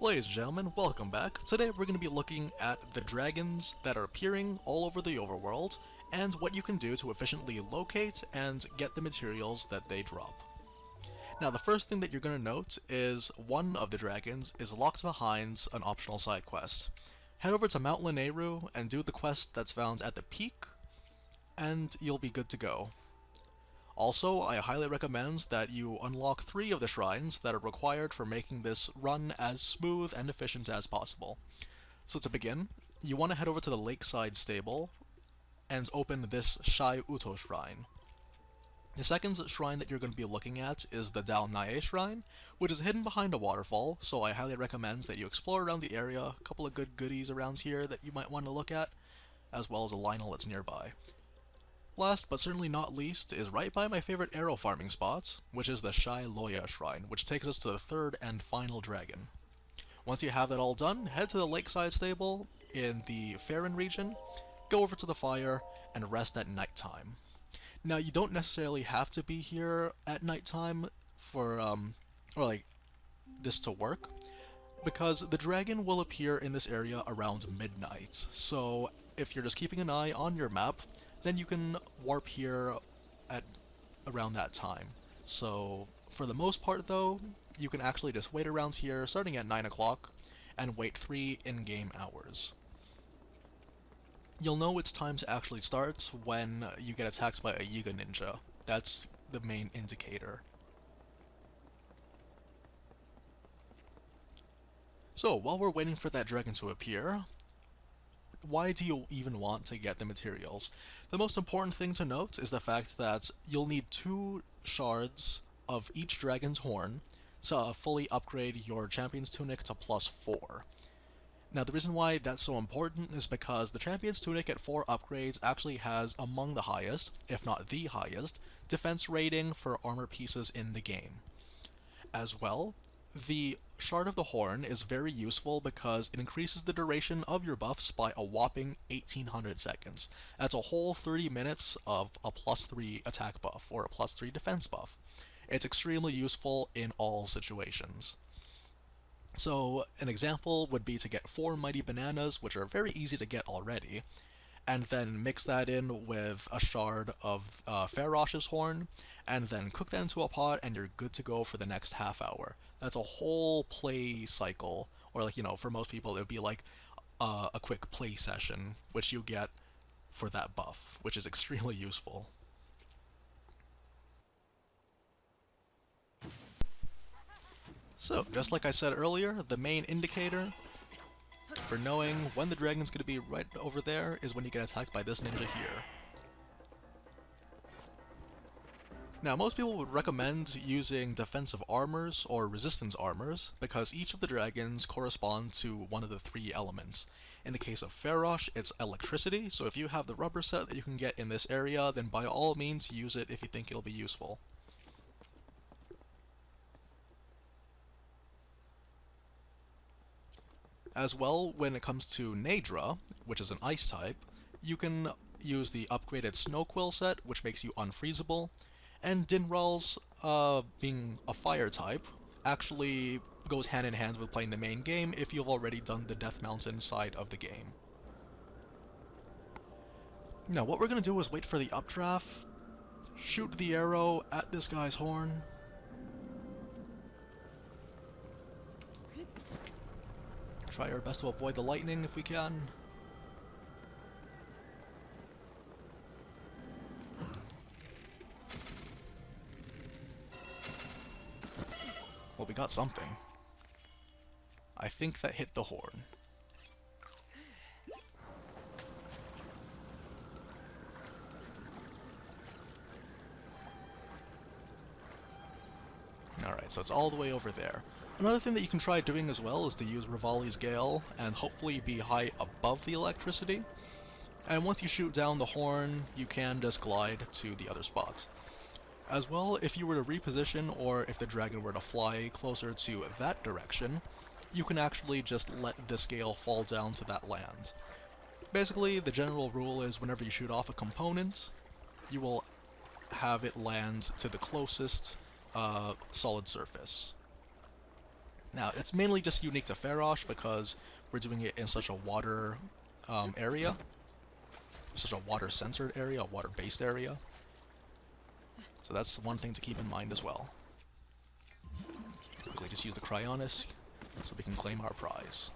Ladies and gentlemen, welcome back. Today we're going to be looking at the dragons that are appearing all over the overworld, and what you can do to efficiently locate and get the materials that they drop. Now the first thing that you're going to note is one of the dragons is locked behind an optional side quest. Head over to Mount Lanayru and do the quest that's found at the peak, and you'll be good to go. Also, I highly recommend that you unlock 3 of the shrines that are required for making this run as smooth and efficient as possible. So to begin, you want to head over to the Lakeside Stable and open this Shai Uto shrine. The second shrine that you're going to be looking at is the Dao Nae shrine, which is hidden behind a waterfall, so I highly recommend that you explore around the area, a couple of good goodies around here that you might want to look at, as well as a Lionel that's nearby. Last, but certainly not least, is right by my favorite arrow farming spot, which is the Shai Loya Shrine, which takes us to the third and final dragon. Once you have that all done, head to the Lakeside Stable in the Farron region, go over to the fire, and rest at nighttime. Now, you don't necessarily have to be here at nighttime for, this to work, because the dragon will appear in this area around midnight. So, if you're just keeping an eye on your map, then you can warp here at around that time. So, for the most part though, you can actually just wait around here starting at 9 o'clock and wait 3 in-game hours. You'll know it's time to actually start when you get attacked by a Yiga Ninja. That's the main indicator. So, while we're waiting for that dragon to appear, why do you even want to get the materials? The most important thing to note is the fact that you'll need 2 shards of each dragon's horn to fully upgrade your champion's tunic to +4. Now the reason why that's so important is because the champion's tunic at 4 upgrades actually has among the highest, if not the highest, defense rating for armor pieces in the game. As well, the Shard of the Horn is very useful because it increases the duration of your buffs by a whopping 1800 seconds. That's a whole 30 minutes of a +3 attack buff, or a +3 defense buff. It's extremely useful in all situations. So, an example would be to get 4 Mighty Bananas, which are very easy to get already, and then mix that in with a shard of Farrosh's horn, and then cook that into a pot, and you're good to go for the next half hour. That's a whole play cycle, or for most people it would be like a quick play session, which you get for that buff, which is extremely useful. So, just like I said earlier, the main indicator for knowing when the dragon's going to be right over there is when you get attacked by this ninja here. Now, most people would recommend using defensive armors or resistance armors because each of the dragons correspond to one of the 3 elements. In the case of Farrosh, it's electricity, so if you have the rubber set that you can get in this area, then by all means use it if you think it'll be useful. As well, when it comes to Naydra, which is an ice type, you can use the upgraded Snow Quill set, which makes you unfreezable, and Dinraal's, being a fire type, actually goes hand in hand with playing the main game if you've already done the Death Mountain side of the game. Now, what we're going to do is wait for the updraft, shoot the arrow at this guy's horn, try our best to avoid the lightning if we can. Well, we got something. I think that hit the horn. Alright, so it's all the way over there. Another thing that you can try doing as well is to use Rivali's Gale and hopefully be high above the electricity. And once you shoot down the horn, you can just glide to the other spot. As well, if you were to reposition or if the dragon were to fly closer to that direction, you can actually just let the scale fall down to that land. Basically, the general rule is whenever you shoot off a component, you will have it land to the closest solid surface. Now, it's mainly just unique to Farrosh because we're doing it in such a water area, such a water-centered area, a water-based area. So that's one thing to keep in mind as well. Quickly just use the Cryonis so we can claim our prize.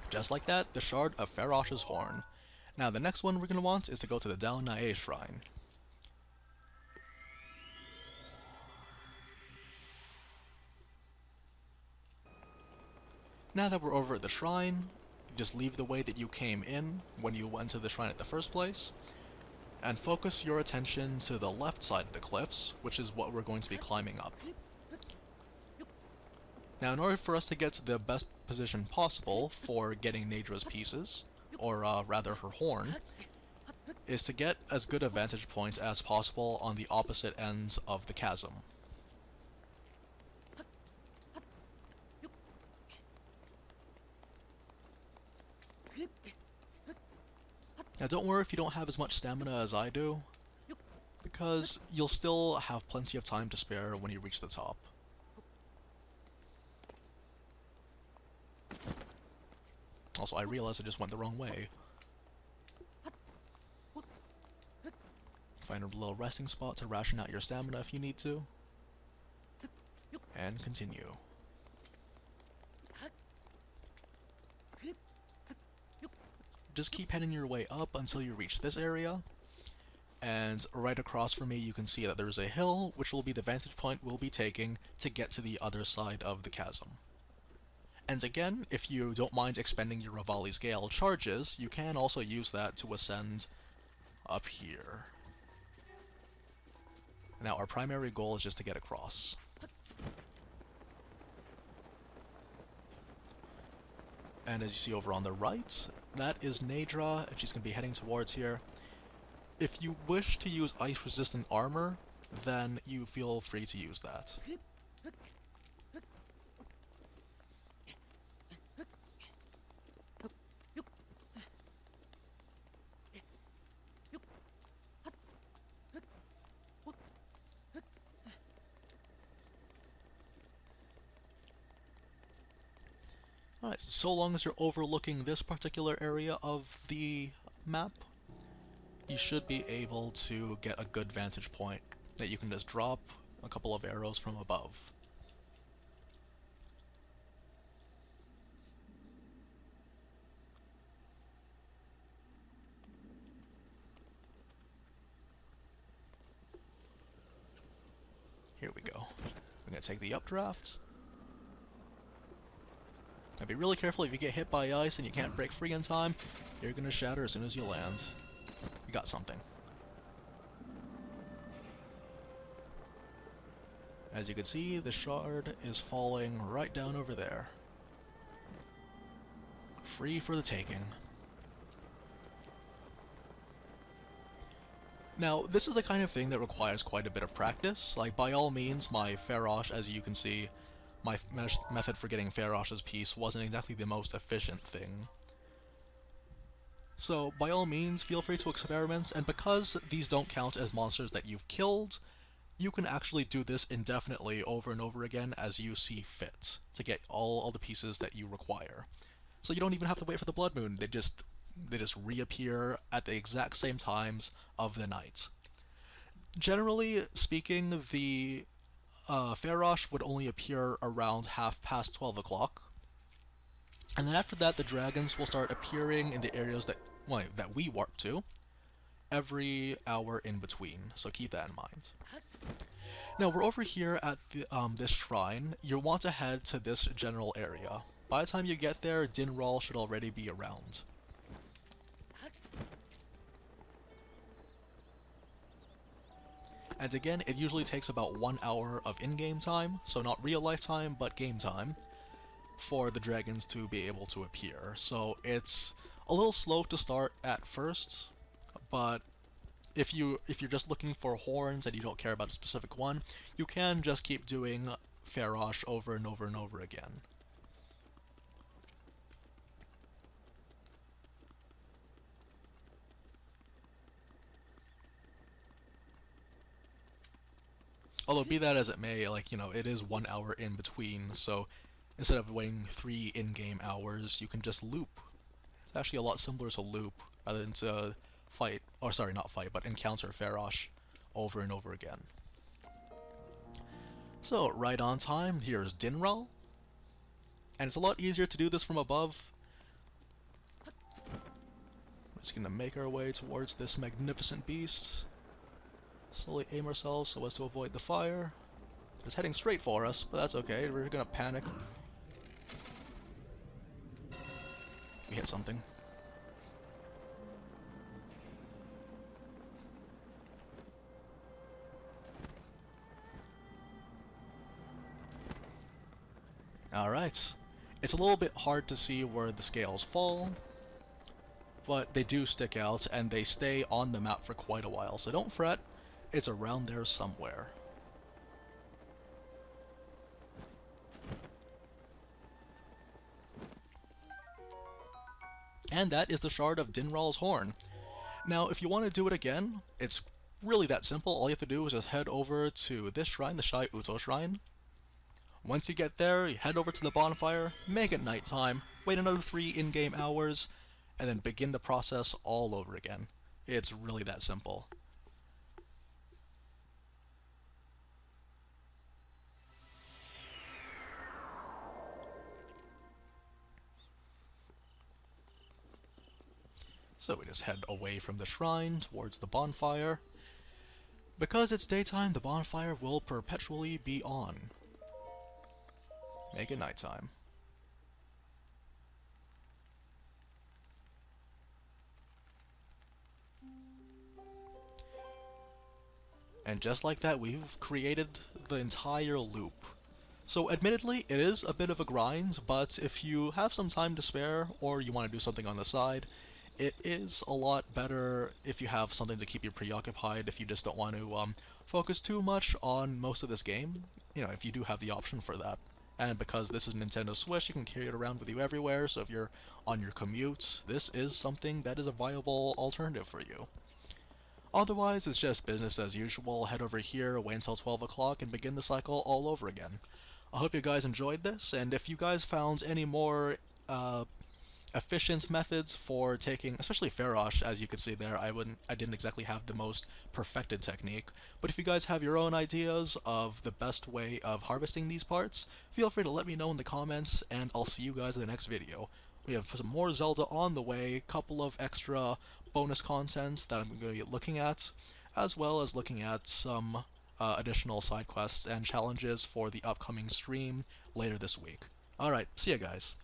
Just like that, the shard of Farrosh's horn. Now the next one we're going to want is to go to the Lanayru shrine. Now that we're over at the shrine, just leave the way that you came in when you went to the shrine at the first place, and focus your attention to the left side of the cliffs, which is what we're going to be climbing up. Now in order for us to get to the best position possible for getting Naydra's pieces, or rather her horn, is to get as good a vantage point as possible on the opposite end of the chasm. Now don't worry if you don't have as much stamina as I do, because you'll still have plenty of time to spare when you reach the top. Also, I realized I just went the wrong way. Find a little resting spot to ration out your stamina if you need to. And continue. Just keep heading your way up until you reach this area. And right across from me you can see that there's a hill, which will be the vantage point we'll be taking to get to the other side of the chasm. And again, if you don't mind expending your Revali's Gale charges, you can also use that to ascend up here. Now our primary goal is just to get across. And as you see over on the right, that is Naydra, and she's going to be heading towards here. If you wish to use ice-resistant armor, then you feel free to use that. Alright, so long as you're overlooking this particular area of the map, you should be able to get a good vantage point that you can just drop a couple of arrows from above. Here we go. I'm going to take the updraft. Now be really careful if you get hit by ice and you can't break free in time, you're going to shatter as soon as you land. You got something. As you can see, the shard is falling right down over there. Free for the taking. Now, this is the kind of thing that requires quite a bit of practice. Like, by all means, my Farrosh, as you can see, my method for getting Farrosh's piece wasn't exactly the most efficient thing. So, by all means, feel free to experiment, and because these don't count as monsters that you've killed, you can actually do this indefinitely over and over again as you see fit, to get all the pieces that you require. So you don't even have to wait for the blood moon, they just reappear at the exact same times of the night. Generally speaking, the Farrosh would only appear around 12 o'clock. And then after that, the dragons will start appearing in the areas that we warp to every hour in between, so keep that in mind. Now, we're over here at the, this shrine. You'll want to head to this general area. By the time you get there, Dinraal should already be around. And again, it usually takes about 1 hour of in-game time, so not real-life time, but game time, for the dragons to be able to appear. So it's a little slow to start at first, but if you're just looking for horns and you don't care about a specific one, you can just keep doing Farrosh over and over and over again. Although be that as it may, like, it is 1 hour in between, so instead of waiting 3 in-game hours, you can just loop. It's actually a lot simpler to loop rather than to fight, or sorry, not fight, but encounter Farrosh over and over again. So, right on time, here's Dinraal, and it's a lot easier to do this from above. We're just gonna make our way towards this magnificent beast. Slowly aim ourselves so as to avoid the fire. It's heading straight for us, but that's okay, we're gonna panic. We hit something. Alright. It's a little bit hard to see where the scales fall, but they do stick out, and they stay on the map for quite a while, so don't fret, it's around there somewhere. And that is the shard of Dinraal's horn. Now, if you want to do it again, it's really that simple. All you have to do is just head over to this shrine, the Shai Uto shrine. Once you get there, you head over to the bonfire, make it nighttime, wait another 3 in-game hours, and then begin the process all over again. It's really that simple. So we just head away from the shrine towards the bonfire. Because it's daytime, the bonfire will perpetually be on. Make it nighttime. And just like that, we've created the entire loop. So admittedly, it is a bit of a grind, but if you have some time to spare, or you want to do something on the side, it is a lot better if you have something to keep you preoccupied, if you just don't want to focus too much on most of this game, if you do have the option for that. And because this is Nintendo Switch, you can carry it around with you everywhere, so if you're on your commute, this is something that is a viable alternative for you. Otherwise, it's just business as usual. Head over here, wait until 12 o'clock, and begin the cycle all over again. I hope you guys enjoyed this, and if you guys found any more efficient methods for taking, especially Farrosh, as you can see there, I didn't exactly have the most perfected technique, but if you guys have your own ideas of the best way of harvesting these parts, feel free to let me know in the comments, and I'll see you guys in the next video. We have some more Zelda on the way, couple of extra bonus contents that I'm going to be looking at, as well as looking at some additional side quests and challenges for the upcoming stream later this week. Alright, see ya guys.